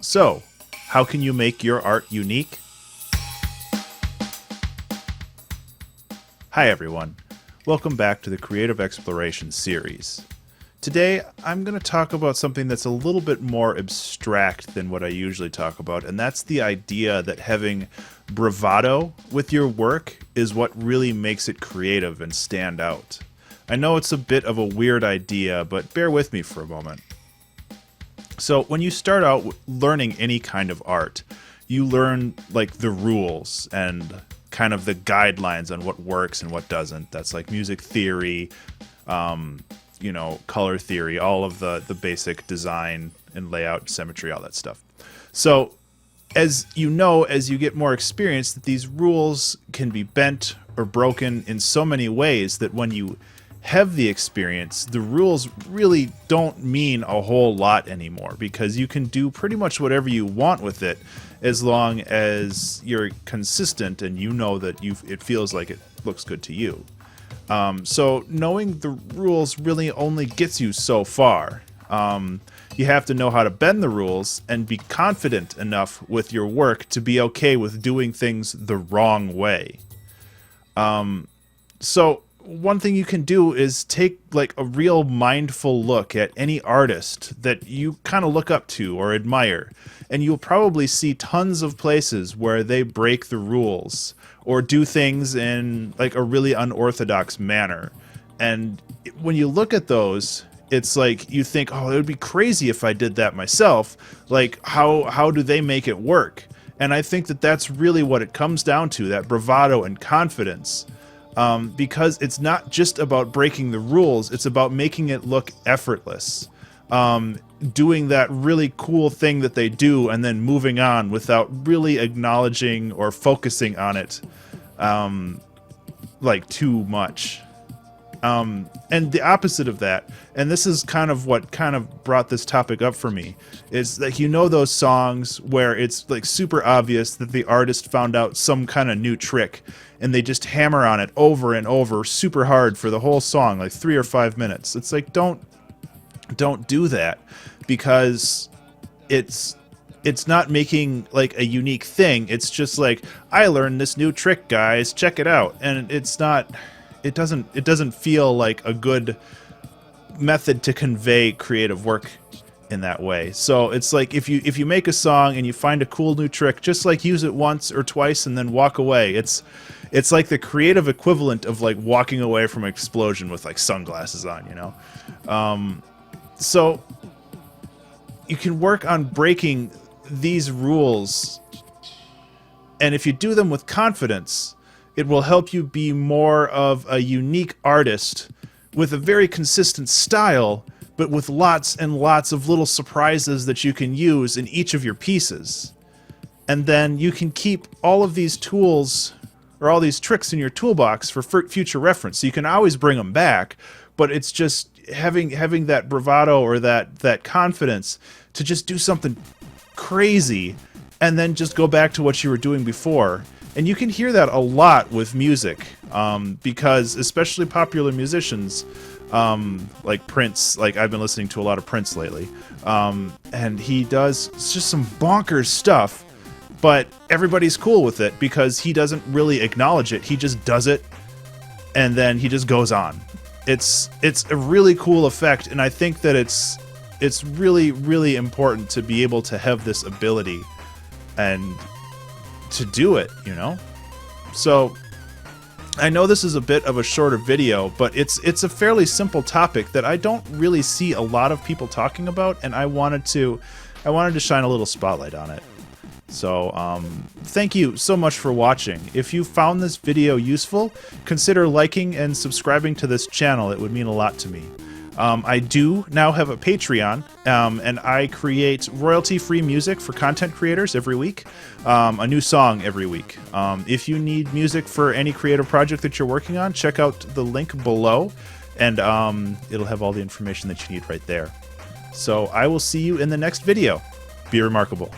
So, how can you make your art unique? Hi everyone, welcome back to the Creative Exploration series. Today, I'm going to talk about something that's a little bit more abstract than what I usually talk about, and that's the idea that having bravado with your work is what really makes it creative and stand out. I know it's a bit of a weird idea, but bear with me for a moment. So when you start out learning any kind of art, you learn like the rules and kind of the guidelines on what works and what doesn't. That's like music theory, color theory, all of the basic design and layout, symmetry, all that stuff. So as you know, as you get more experience, that these rules can be bent or broken in so many ways that when you have the experience, the rules really don't mean a whole lot anymore, because you can do pretty much whatever you want with it as long as you're consistent and you know that it feels like it looks good to you. So knowing the rules really only gets you so far. You have to know how to bend the rules and be confident enough with your work to be okay with doing things the wrong way. So one thing you can do is take like a real mindful look at any artist that you kind of look up to or admire, and you'll probably see tons of places where they break the rules or do things in like a really unorthodox manner. And when you look at those, it's like you think, oh, it would be crazy if I did that myself. Like, how do they make it work? And I think that that's really what it comes down to, that bravado and confidence. Because it's not just about breaking the rules, it's about making it look effortless. Doing that really cool thing that they do and then moving on without really acknowledging or focusing on it like too much. And the opposite of that, and this is kind of what kind of brought this topic up for me, is like, those songs where it's like super obvious that the artist found out some kind of new trick and they just hammer on it over and over super hard for the whole song, like 3 or 5 minutes. It's like, don't do that, because it's not making like a unique thing. It's just like, I learned this new trick, guys, check it out. And it doesn't feel like a good method to convey creative work in that way. So it's like, if you make a song and you find a cool new trick, just like use it once or twice and then walk away. It's like the creative equivalent of like walking away from an explosion with like sunglasses on, So you can work on breaking these rules, and if you do them with confidence, it will help you be more of a unique artist with a very consistent style, but with lots and lots of little surprises that you can use in each of your pieces. And then you can keep all of these tools or all these tricks in your toolbox for future reference. So you can always bring them back, but it's just having that bravado or that confidence to just do something crazy and then just go back to what you were doing before. And you can hear that a lot with music, because especially popular musicians, like Prince, like I've been listening to a lot of Prince lately, and he does just some bonkers stuff, but everybody's cool with it because he doesn't really acknowledge it. He just does it, and then he just goes on. It's a really cool effect, and I think that it's really, really important to be able to have this ability and to do it, So I know this is a bit of a shorter video, but it's a fairly simple topic that I don't really see a lot of people talking about, and I wanted to shine a little spotlight on it. So thank you so much for watching. If you found this video useful, consider liking and subscribing to this channel. It would mean a lot to me. I do now have a Patreon, and I create royalty-free music for content creators every week, a new song every week. If you need music for any creative project that you're working on, check out the link below, and it'll have all the information that you need right there. So I will see you in the next video. Be remarkable.